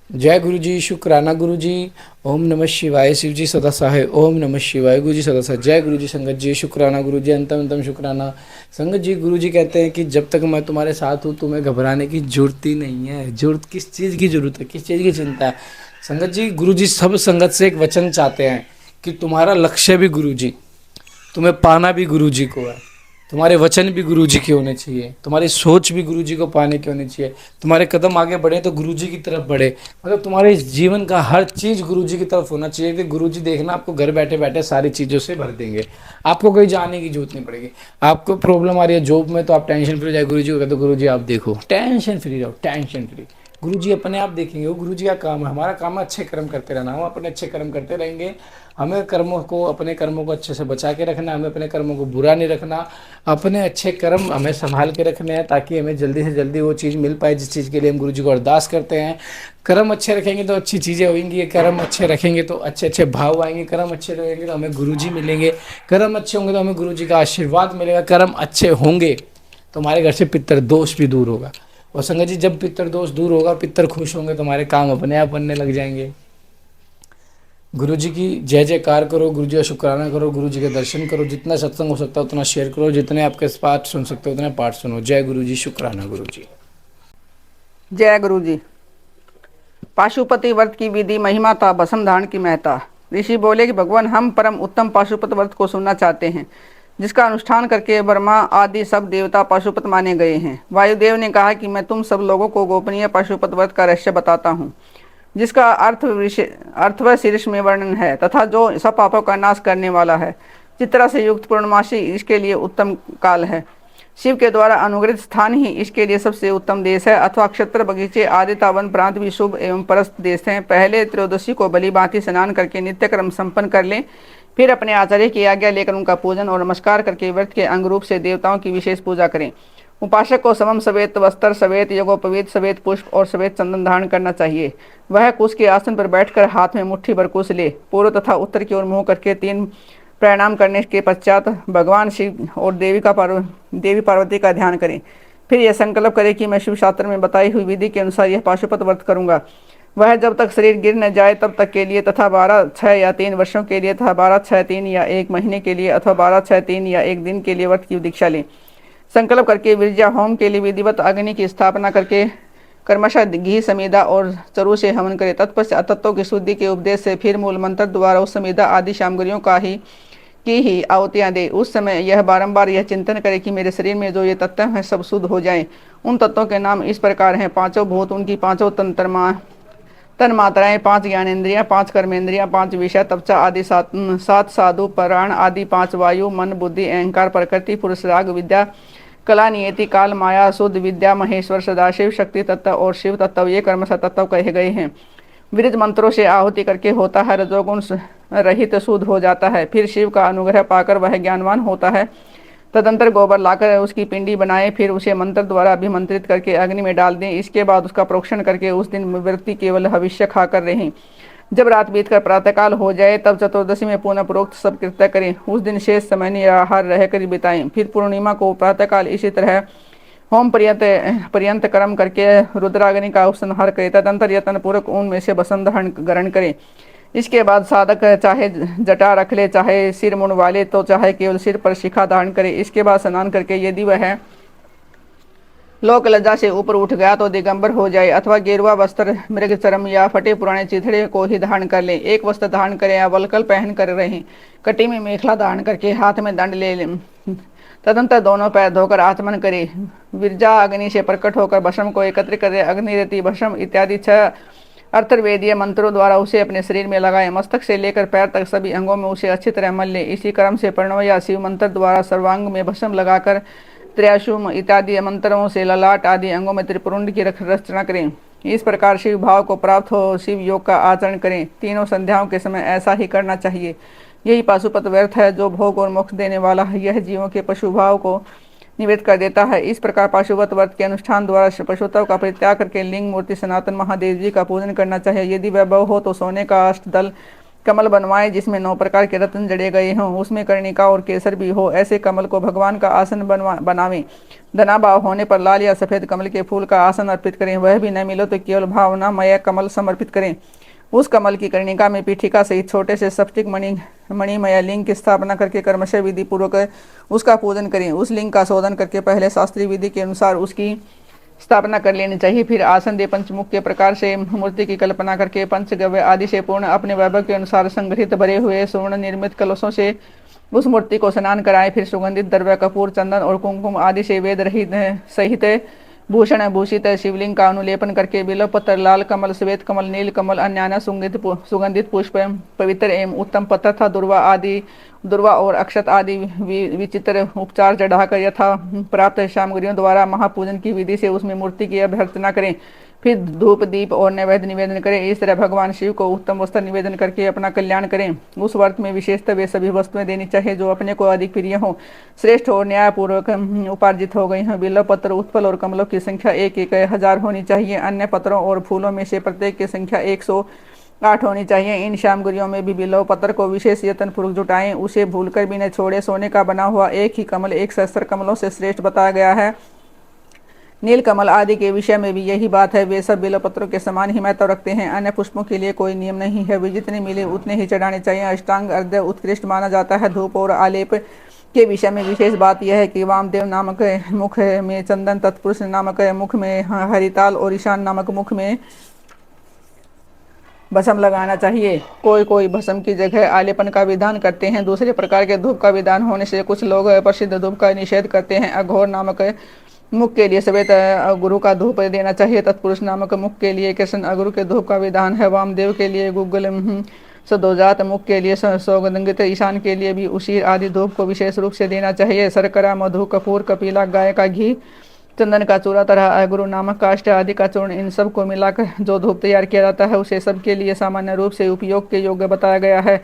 जय गुरु जी, शुक्राना गुरु जी। ओम नमः शिवाय। शिव जी सदा सहाय। ओम नमः शिवाय। गुरु जी सदा सहाय। जय गुरु जी। संगत जी शुक्राना गुरु जी, अंतम अंतम शुक्राना। संगत जी, गुरु जी कहते हैं कि जब तक मैं तुम्हारे साथ हूँ तुम्हें घबराने की जरूरत ही नहीं है। जरूरत किस चीज़ की जरूरत है, किस चीज़ की चिंता है। संगत जी, गुरु जी सब संगत से एक वचन चाहते हैं कि तुम्हारा लक्ष्य भी गुरु जी, तुम्हें पाना भी गुरु जी को है, तुम्हारे वचन भी गुरु जी के होने चाहिए, तुम्हारी सोच भी गुरु जी को पाने की होनी चाहिए। तुम्हारे कदम आगे बढ़े तो गुरु जी की तरफ बढ़े, मतलब तुम्हारे जीवन का हर चीज़ गुरु जी की तरफ होना चाहिए कि गुरु जी देखना आपको घर बैठे बैठे सारी चीज़ों से भर देंगे। आपको कहीं जाने की जरूरत नहीं पड़ेगी। आपको प्रॉब्लम आ रही है जॉब में तो आप टेंशन फ्री हो जाए, गुरु जी को कहते गुरु जी आप देखो, टेंशन फ्री रहो, टेंशन फ्री। गुरु जी अपने आप देखेंगे, वो गुरु जी का काम है। हमारा काम है अच्छे कर्म करते रहना, हम अपने अच्छे कर्म करते रहेंगे। हमें कर्मों को, अपने कर्मों को अच्छे से बचा के रखना, हमें अपने कर्मों को बुरा नहीं रखना। अपने अच्छे कर्म हमें संभाल के रखने हैं ताकि हमें जल्दी से जल्दी वो चीज़ मिल पाए जिस चीज़ के लिए हम गुरु जी को अरदास करते हैं। कर्म अच्छे रखेंगे तो अच्छी चीज़ें होंगी, कर्म अच्छे रखेंगे तो अच्छे अच्छे भाव आएंगे, कर्म अच्छे रहेंगे तो हमें गुरु जी मिलेंगे, कर्म अच्छे होंगे तो हमें गुरु जी का आशीर्वाद मिलेगा, कर्म अच्छे होंगे तो हमारे घर से पितृ दोष भी दूर होगा। और संगत जी, जब पितृ दोष दूर होगा, पितृ खुश होंगे तो हमारे काम अपने आप बनने लग जाएंगे। गुरु जी की जय जयकार करो, गुरु जी का शुक्राना करो, गुरु जी के दर्शन करो, जितना सत्संग हो सकता है उतना शेयर करो, जितने आपके पाठ सुन सकते हो उतने पाठ सुनो। जय गुरु जी, शुक्राना गुरु जी। जय गुरु जी। पाशुपति व्रत की विधि महिमा था भस्म धारण की महता। ऋषि बोले कि भगवान, हम परम उत्तम पाशुपत व्रत को सुनना चाहते हैं, जिसका अनुष्ठान करके ब्रह्मा आदि सब देवता पाशुपत माने गए हैं। वायुदेव ने कहा कि मैं तुम सब लोगों को गोपनीय पाशुपत व्रत का रहस्य बताता हूँ, जिसका अर्थ व शीर्ष में वर्णन है तथा जो सब पापों का नाश करने वाला है। चित्रा से युक्त पूर्णमासी इसके लिए उत्तम काल है। शिव के द्वारा अनुग्रहित स्थान ही इसके लिए सबसे उत्तम देश है, अथवा क्षेत्र, बगीचे आदि तावन प्रांत भी शुभ एवं परस्त देश हैं। पहले त्रयोदशी को बलि भांति स्नान करके नित्य कर्म संपन्न कर लें, फिर अपने आचार्य की आज्ञा लेकर उनका पूजन और नमस्कार करके व्रत के अंग रूप से देवताओं की विशेष पूजा करें। उपासक को समम सवेत वस्त्र, सवेत यज्ञोपवीत, सवेत पुष्प और सवेत चंदन धारण करना चाहिए। वह कुश के आसन पर बैठकर हाथ में मुट्ठी भर कुश ले, पूर्व तथा उत्तर की ओर मुँह करके 3 प्रणाम करने के पश्चात भगवान शिव और देवी पार्वती का ध्यान करें। फिर यह संकल्प करें कि मैं शिव शास्त्र में बताई हुई विधि के अनुसार यह पाशुपत व्रत करूंगा। वह जब तक शरीर गिर न जाए तब तक के लिए, तथा 12, 6 या 3 वर्षों के लिए, तथा 12, 6, 3 या 1 महीने के लिए, अथवा 12, 6, 3 या 1 दिन के लिए व्रत की दीक्षा लें। संकल्प करके विरजा होम के लिए विधिवत अग्नि की स्थापना करके कर्मशः घी, समीधा और चरु से हवन करें। तत्पश्चात तत्वों की शुद्धि के उपदेश से फिर मूल मंत्र द्वारा उस समीधा आदि सामग्रियों की ही आहुतियाँ दे। उस समय यह बारंबार यह चिंतन करे कि मेरे शरीर में जो ये तत्व हैं सब शुद्ध हो जाएं। उन तत्वों के नाम इस प्रकार हैं: 5 भूत, उनकी 5 तन मात्राएं, 5 ज्ञानेन्द्रियां, 5 कर्मेंद्रियां, 5 विषय तपचा आदि 7 साधु प्राण आदि, 5 वायु, मन, बुद्धि, अहंकार, प्रकृति, पुरुष, राग, विद्या, कला, नियति, काल, माया, शुद्ध विद्या, महेश्वर, सदाशिव, शक्ति तत्व और शिव तत्व, ये कर्मश तत्व कहे गए हैं। विरज मंत्रों से आहुति करके होता है रजोगुण रहित शुद्ध हो जाता है। फिर शिव का अनुग्रह पाकर वह ज्ञानवान होता है। तदंतर गोबर लाकर उसकी पिंडी बनाए, फिर उसे मंत्र द्वारा अभिमंत्रित करके अग्नि में डाल दें। इसके बाद उसका प्रोक्षण करके उस दिन व्यक्ति केवल हविष्य खाकर रहें। जब रात बीतकर प्रातःकाल हो जाए तब चतुर्दशी में पुनः प्रोक्त सब कृत्य करें। उस दिन शेष समय निराहार रहकर बिताएं। फिर पूर्णिमा को प्रातःकाल इसी तरह होम पर्यंत कर्म करके रुद्राग्नि का उपसंहार करें। तदंतर यत्न पूर्वक उनमें से वसंत ग्रहण करें। इसके बाद साधक चाहे जटा रख ले, चाहे सिर मुंडवा ले, तो चाहे केवल सिर पर शिखा धारण करे। इसके बाद स्नान करके यदि वह लोक लज्जा से ऊपर उठ गया तो दिगंबर हो जाए, अथवा गेरुआ वस्त्र, मृग चरम या फटे पुराने चिथड़े को ही धारण कर ले। एक वस्त्र धारण करें या वलकल पहन कर रहें। कटी में मेखला धारण करके हाथ में दंड ले लें। तदंतर दोनों पैर धोकर आचमन करे। विरजा अग्नि से प्रकट होकर भस्म को एकत्र करे। अग्निरति, भस्म इत्यादि 6 अर्थवेदीय मंत्रों द्वारा उसे अपने शरीर में लगाए। मस्तक से लेकर पैर तक सभी अंगों में उसे अच्छी तरह मल ले। इसी क्रम से प्रणव या शिव मंत्र द्वारा सर्वांग में भस्म लगाकर त्रयाशुम इत्यादि मंत्रों से ललाट आदि अंगों में त्रिपुरुंड की रचना करें। इस प्रकार शिव भाव को प्राप्त हो शिव योग का आचरण करें। तीनों संध्याओं के समय ऐसा ही करना चाहिए। यही पाशुपत व्रत है जो भोग और मोक्ष देने वाला है। यह जीवों के पशु भाव को निवेद कर देता है। इस प्रकार पाशुपत व्रत के अनुष्ठान द्वारा पशुत्व का परित्याग करके लिंग मूर्ति सनातन महादेव जी का पूजन करना चाहिए। यदि वैभव हो तो सोने का अष्टदल कमल बनवाए जिसमें 9 प्रकार के रत्न जड़े गए हों, उसमें कर्णिका और केसर भी हो, ऐसे कमल को भगवान का आसन बनावें। धनाभाव होने पर लाल या सफेद कमल के फूल का आसन अर्पित करें, वह भी न मिलो तो केवल भावनामय कमल समर्पित करें। उस कमल की कर्णिका में पीठिका सहित छोटे से स्फटिक मणिमय लिंग की स्थापना करके कर्मशः विधि पूर्वक उसका पूजन करें। उस लिंग का शोधन करके पहले शास्त्रीय विधि के अनुसार उसकी स्थापना कर लेनी चाहिए। फिर आसन दे पंचमुख के प्रकार से मूर्ति की कल्पना करके पंचगव्य आदि से पूर्ण अपने वैभव के अनुसार संग्रहित भरे हुए स्वर्ण निर्मित कलशों से उस मूर्ति को स्नान कराएं। फिर सुगंधित द्रव्य, कपूर, चंदन और कुमकुम आदि से वेद रहित सहित भूषण भूषित शिवलिंग का अनुलेपन करके बिल्वपत्र, लाल कमल, श्वेत कमल, नील कमल, अन्यान्य सुगंधित पुष्प, पवित्र एवं उत्तम पत्थर तथा दुर्वा और अक्षत आदि विचित्र उपचार चढ़ाकर यथा प्राप्त सामग्रियों द्वारा महापूजन की विधि से उसमें मूर्ति की अभ्यर्थना करें। फिर धूप, दीप और नैवेद्य निवेदन करें। इस तरह भगवान शिव को उत्तम वस्त्र निवेदन करके अपना कल्याण करें। उस व्रत में विशेषतः वे सभी वस्तुएं देनी चाहिए जो अपने को अधिक प्रिय हो, श्रेष्ठ और न्यायपूर्वक उपार्जित हो गई हैं। बिल्व पत्र, उत्पल और कमलों की संख्या 1,000 होनी चाहिए। अन्य पत्रों और फूलों में से प्रत्येक की संख्या 108 होनी चाहिए। इन सामग्रियों में भी बिल्व पत्र को विशेष यत्न पूर्वक जुटाएं, उसे भूलकर भी न छोड़े। सोने का बना हुआ एक ही कमल 1 सहस्त्र कमलों से श्रेष्ठ बताया गया है। नील कमल आदि के विषय में भी यही बात है, वे सब बिल्वपत्रों के समान ही महत्व रखते हैं। अन्य पुष्पों के लिए कोई नियम नहीं है, वे जितने मिले उतने ही चढ़ाने चाहिए। अष्टांग अर्घ्य उत्कृष्ट माना जाता है। धूप और आलेप के विषय में विशेष बात यह है कि वामदेव नामक मुख में चंदन, तत्पुरुष नामक मुख में हरिताल और ईशान नामक मुख में भस्म लगाना चाहिए। कोई भस्म की जगह आलेपन का विधान करते हैं। दूसरे प्रकार के धूप का विधान होने से कुछ लोग प्रसिद्ध धूप का निषेध करते हैं। अघोर नामक मुख के लिए श्वेत गुरु का धूप देना चाहिए। तत्पुरुष नामक मुख के लिए कृष्ण अगुरु के धूप का विधान है। वामदेव के लिए गुग्गल, सदोजात मुख के लिए सौगंधित, ईशान के लिए भी उशीर आदि धूप को विशेष रूप से देना चाहिए। शर्करा, मधु, कपूर, कपिला, गाय का घी, चंदन का चूरा तरह अगुरु नामक काष्ठ आदि का चूर्ण, इन सब को मिलाकर जो धूप तैयार किया जाता है उसे सबके लिए सामान्य रूप से उपयोग के योग्य बताया गया है।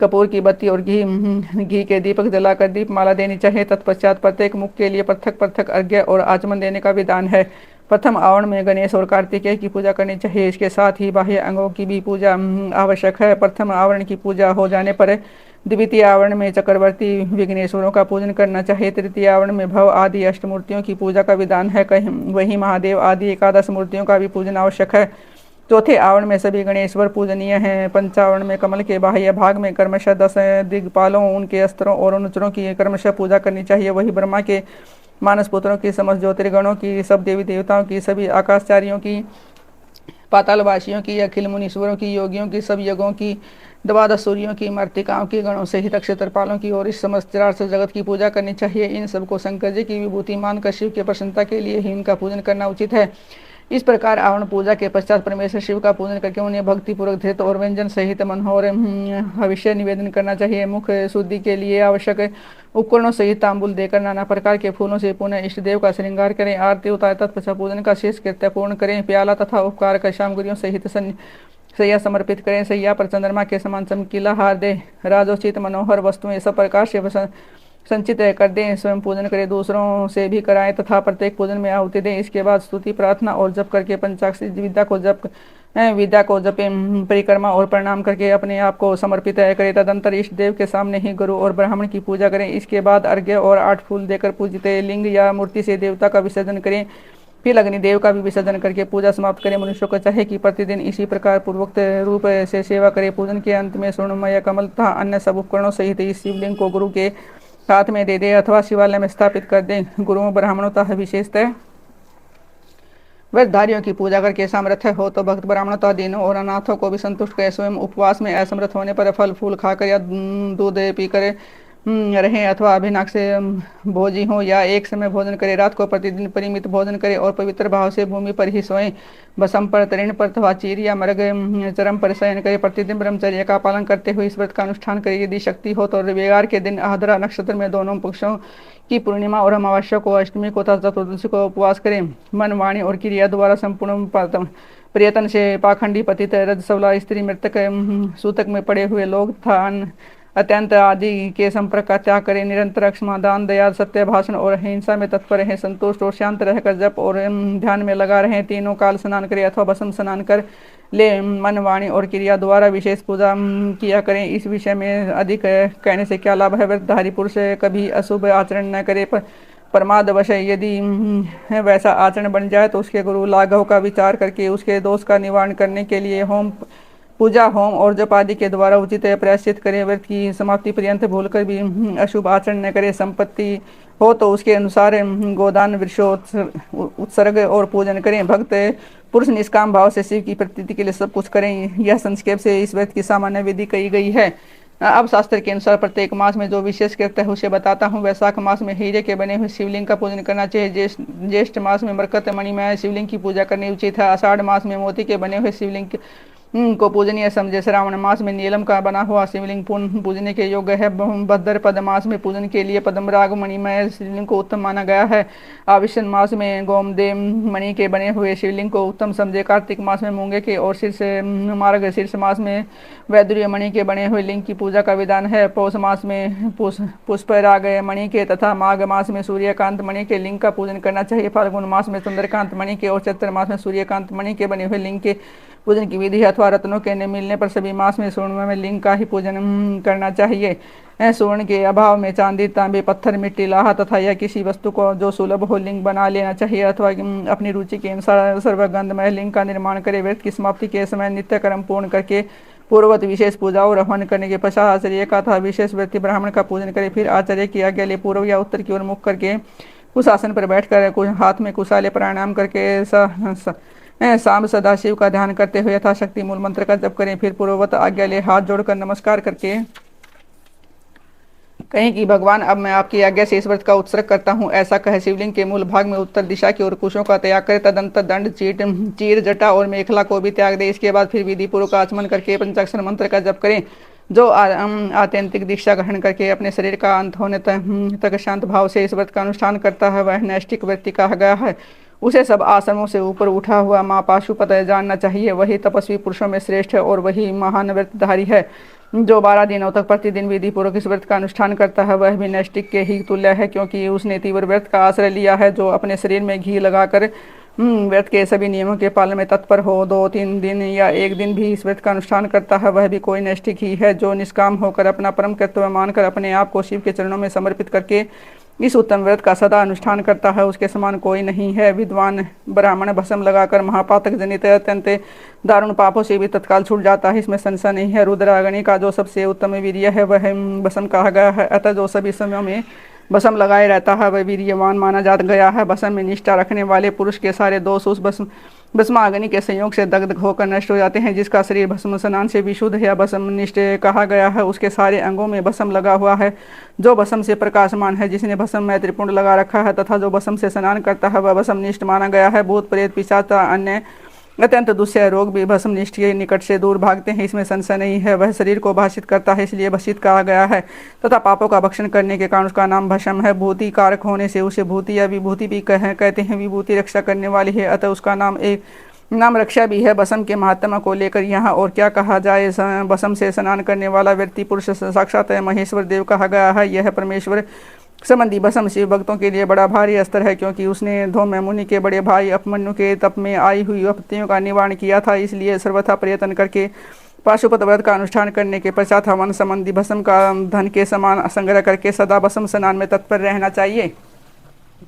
कपूर की बत्ती और घी के दीपक जलाकर दीपमाला देनी चाहिए। तत्पश्चात प्रत्येक मुख के लिए पृथक पृथक अर्घ्य और आचमन देने का विधान है। प्रथम आवरण में गणेश और कार्तिकेय की पूजा करनी चाहिए। इसके साथ ही बाह्य अंगों की भी पूजा आवश्यक है। प्रथम आवरण की पूजा हो जाने पर द्वितीय आवरण में चक्रवर्ती विघ्नेश्वरों का पूजन करना चाहिए। तृतीय आवरण में भव आदि अष्टमूर्तियों की पूजा का विधान है। वहीं महादेव आदि एकादश मूर्तियों का भी पूजन आवश्यक है। चौथे आवरण में सभी गणेश्वर पूजनीय हैं। पंचावरण में कमल के बाह्य भाग में क्रमशः 10 दिग्पालों, उनके अस्त्रों और अनुचरों की क्रमशः पूजा करनी चाहिए। वही ब्रह्मा के मानस पुत्रों की, समस्त ज्योतिर्गणों की, सब देवी देवताओं की, सभी आकाशचारियों की, पातालवासियों की, अखिल मुनीश्वरों की, योगियों की, सब यज्ञों की, द्वादश सूर्यों की, मर्तिकाओं की, गणों सहित क्षेत्रपालों की और इस समस्त चराचर जगत की पूजा करनी चाहिए। इन सबको शंकर जी की विभूति मानकर शिव के प्रसन्नता के लिए ही इनका पूजन करना उचित है। इस प्रकार आवरण पूजा के पश्चात परमेश्वर शिव का पूजन करके उन्हें भक्तिपूर्वक धृत और व्यंजन सहित मनोहर हविष्य निवेदन करना चाहिए। मुख शुद्धि के लिए आवश्यक उपकरणों सहित तांबुल देकर नाना प्रकार के फूलों से पुनः इष्ट देव का श्रृंगार करें। आरती उतारे तत्पश्चात पूजन का शेष कृत्य पूर्ण करें। प्याला तथा उपकार का सामग्रियों सहित सैया समर्पित करें। सैया पर चंद्रमा के समान चमकीला हार दे, राजोचित मनोहर वस्तुएं सब प्रकार से संचित कर दें। स्वयं पूजन करें, दूसरों से भी कराएं तथा प्रत्येक पूजन में आहुति दें। इसके बाद स्तुति, प्रार्थना और जप करके पंचाक्षरी विद्या को जपें। परिक्रमा और प्रणाम करके अपने आप को समर्पित करें। तदंतर इष्ट देव के सामने ही गुरु और ब्राह्मण की पूजा करें। इसके बाद अर्घ्य और 8 फूल देकर पूजित लिंग या मूर्ति से देवता का विसर्जन करें। फिर अग्निदेव का भी विसर्जन करके पूजा समाप्त करें। मनुष्य को चाहे कि प्रतिदिन इसी प्रकार पूर्वोक्त रूप से सेवा करे। पूजन के अंत में स्वर्णमय कमल तथा अन्य सब उपकरणों सहित इस शिवलिंग को गुरु के हाथ में दे दे अथवा शिवालय में स्थापित कर दें। गुरुओं, ब्राह्मणों तथा विशेषतः व्रतधारियों की पूजा करके सामर्थ्य हो तो भक्त ब्राह्मणों तथा दीनों और अनाथों को भी संतुष्ट करे। स्वयं उपवास में असमर्थ होने पर फल फूल खाकर या दूध पीकर रहें अथवा अभिनाक से भोजी हो या एक समय भोजन करे। रात को प्रतिदिन परिमित भोजन करे और पवित्र भाव से भूमि पर ही सोएं। बसम पर, तृण पर अथवा चीर या मृग चरम पर शयन करे। प्रतिदिन ब्रह्मचर्य का पालन करते हुए इस व्रत का अनुष्ठान करे। यदि शक्ति हो तो रविवार के दिन आर्द्रा नक्षत्र में दोनों पक्षों की पूर्णिमा और अमावस्या को, अष्टमी को तथा चतुर्दशी को उपवास करें। मन, वाणी और क्रिया द्वारा संपूर्ण प्रयत्न से पाखंडी, पतित, रजसवला, स्त्री, मृतक, सूतक में पड़े हुए लोग तथा अत्यंत आदि के संपर्क का त्याग करें, निरंतर क्षमा दान दया सत्य भाषण और अहिंसा में तत्पर रहें, संतुष्ट और शांत रहकर जप और ध्यान में लगा रहें, तीनों काल स्नान करें अथवा भस्म स्नान कर ले, मन वाणी और क्रिया द्वारा विशेष पूजा किया करें। इस विषय में अधिक कहने से क्या लाभ है? व्रतधारी पुरुष कभी अशुभ आचरण न करे, प्रमादवश यदि वैसा आचरण बन जाए तो उसके गुरु लाघव का विचार करके उसके दोष का निवारण करने के लिए पूजा होम और जप आदि के द्वारा उचित प्रायश्चित करें। व्रत की समाप्ति पर्यंत भूलकर भी अशुभ आचरण न करे। संपत्ति हो तो उसके अनुसार गोदान उत्सर्ग और पूजन करें। भक्त पुरुष निष्काम भाव से शिव की प्रतीति के लिए सब कुछ करें। यह संक्षेप से इस व्रत की सामान्य विधि कही गई है। अब शास्त्र के अनुसार प्रत्येक मास में जो विशेष कृत्य है उसे बताता हूँ। वैशाख मास में हीरे के बने हुए शिवलिंग का पूजन करना चाहिए। ज्येष्ठ मास में मरकत मणिमय शिवलिंग की पूजा करनी उचित है। आषाढ़ मास में मोती के बने हुए शिवलिंग को पूजनीय समझे। श्रावण मास में नीलम का बना हुआ शिवलिंग पूजने के योग्य है। भद्रपद मास में पूजन के लिए पद्मराग मणिमय शिवलिंग को उत्तम माना गया है। आविशन मास में गोमदेव मणि के बने हुए शिवलिंग को उत्तम समझे। कार्तिक मास में मूंगे के और शीर्ष मास में वैदुर्य मणि के बने हुए लिंग की पूजा का विधान है। पौष मास में पुष्पराग मणि के तथा माघ मास में सूर्यकांत मणि के लिंग का पूजन करना चाहिए। फाल्गुन मास में चंद्रकांत मणि के और चैत्र मास में सूर्यकांत मणि के बने हुए लिंग के पूजन की विधि है। अथवा रत्नों के न मिलने पर सभी मास में स्वर्ण में लिंग का ही पूजन करना चाहिए। स्वर्ण के अभाव में चांदी तांबे पत्थर मिट्टी लाहा तथा या किसी वस्तु को जो सुलभ हो लिंग बना लेना चाहिए। अथवा अपनी रुचि के अनुसार सर्वगंधमय लिंग का निर्माण करे। व्रत की समाप्ति के समय नित्य कर्म पूर्ण करके पूर्ववत विशेष पूजा और हवन करने के पश्चात आचार्य का अथवा विशेष व्यक्ति ब्राह्मण का पूजन करे। फिर आचार्य की आज्ञा ले पूर्व या उत्तर की ओर मुख करके उस आसन पर बैठकर हाथ में कुशाले प्राणायाम करके शाम सदाशिव का ध्यान करते हुए यथाशक्ति मूल मंत्र का जप करें। फिर पूर्ववत आज्ञा ले हाथ जोड़कर नमस्कार करके कहें कि भगवान अब मैं आपकी आज्ञा से इस व्रत का उत्सर्ग करता हूँ। ऐसा कहे शिवलिंग के मूल भाग में उत्तर दिशा की ओर कुशों का त्याग करे। तदंतर दंड चीर जटा और मेखला को भी त्याग दे। इसके बाद फिर विधि पूर्वक आचमन करके पंचाक्षर मंत्र का जप करें। जो आत्यंतिक दीक्षा ग्रहण करके अपने शरीर का अंत होने तक शांत भाव से इस व्रत का अनुष्ठान करता है वह नैष्टिक व्यक्ति कहा गया है। उसे सब आश्रमों से ऊपर उठा हुआ माँ पाशुपत जानना चाहिए। वही तपस्वी पुरुषों में श्रेष्ठ है और वही महान व्रतधारी है। जो 12 दिनों तक प्रतिदिन विधि पूर्वक इस व्रत का अनुष्ठान करता है वह भी नैष्टिक के ही तुल्य है, क्योंकि उसने तीव्र व्रत का आश्रय लिया है। जो अपने शरीर में घी लगाकर व्रत के सभी नियमों के पालन में तत्पर हो, 2-3 दिन या 1 दिन भी इस व्रत का अनुष्ठान करता है वह भी कोई नैष्टिक ही है। जो निष्काम होकर अपना परम कर्तव्य मानकर अपने आप को शिव के चरणों में समर्पित करके इस उत्तम व्रत का सदा अनुष्ठान करता है उसके समान कोई नहीं है। विद्वान ब्राह्मण भस्म लगाकर महापातक जनित अत्यंत दारुण पापों से भी तत्काल छूट जाता है, इसमें संशय नहीं है। रुद्राग्नि का जो सबसे उत्तम वीर्य है वह भस्म कहा गया है। अतः जो सभी समयों में भस्म लगाए रहता है वह वीर्यवान माना जा गया है। भस्म में निष्ठा रखने वाले पुरुष के सारे दोष उस भस्माग्नि के संयोग से दग्ध होकर नष्ट हो जाते हैं। जिसका शरीर भस्म स्नान से विशुद्ध या भस्मनिष्ठ कहा गया है उसके सारे अंगों में भस्म लगा हुआ है। जो भस्म से प्रकाशमान है, जिसने भस्म में त्रिपुंड लगा रखा है तथा जो भस्म से स्नान करता है वह भस्मनिष्ठ माना गया है। भूत प्रेत पिशाच अन्य अत्यंत दुष्य रोग भी भस्मनिष्ठ के निकट से दूर भागते हैं, इसमें संशय नहीं है। वह शरीर को भाषित करता है इसलिए भसित कहा गया है तथा पापों का भक्षण करने के कारण उसका नाम भस्म है। भूति कारक होने से उसे भूति या विभूति भी कहते हैं। विभूति रक्षा करने वाली है अतः उसका नाम रक्षा भी है। भस्म के महात्मा को लेकर यहाँ और क्या कहा जाए। भस्म से स्नान करने वाला व्यक्ति पुरुष साक्षात महेश्वर देव कहा गया है। यह परमेश्वर संबंधी भस्म शिव भक्तों के लिए बड़ा भारी अस्त्र है, क्योंकि उसने धौम्य मुनि के बड़े भाई अपमन्यु के तप में आई हुई आपत्तियों का निवारण किया था। इसलिए सर्वथा प्रयत्न करके पाशुपत व्रत का अनुष्ठान करने के पश्चात हवन संबंधी भस्म का धन के समान संग्रह करके सदा भस्म स्नान में तत्पर रहना चाहिए।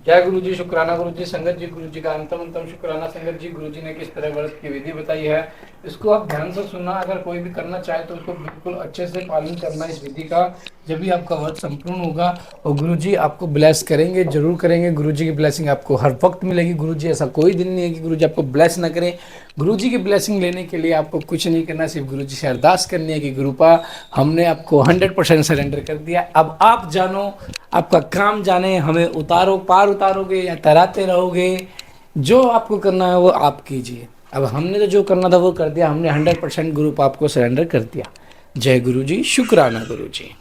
जय गुरु जी, शुक्राना गुरु जी, संगत जी गुरु जी का अंतम शुक्राना। संगत जी गुरु जी ने किस तरह व्रत की विधि बताई है इसको आप ध्यान से सुनना। अगर कोई भी करना चाहे तो उसको बिल्कुल अच्छे से पालन करना इस विधि का, जब भी आपका व्रत संपूर्ण होगा और गुरु जी आपको ब्लेस करेंगे, जरूर करेंगे। गुरु जी की ब्लेसिंग आपको हर वक्त मिलेगी। गुरु जी ऐसा कोई दिन नहीं है कि गुरु जी आपको ब्लेस ना करें। गुरु जी की ब्लेसिंग लेने के लिए आपको कुछ नहीं करना, सिर्फ गुरु जी से अरदास करनी है कि गुरुपा हमने आपको 100% सरेंडर कर दिया, अब आप जानो, आपका काम जाने, हमें उतारो, पार उतारोगे या तैराते रहोगे, जो आपको करना है वो आप कीजिए। अब हमने तो जो करना था वो कर दिया, हमने 100% गुरु पाप को सरेंडर कर दिया। जय गुरु जी, शुक्राना गुरु जी।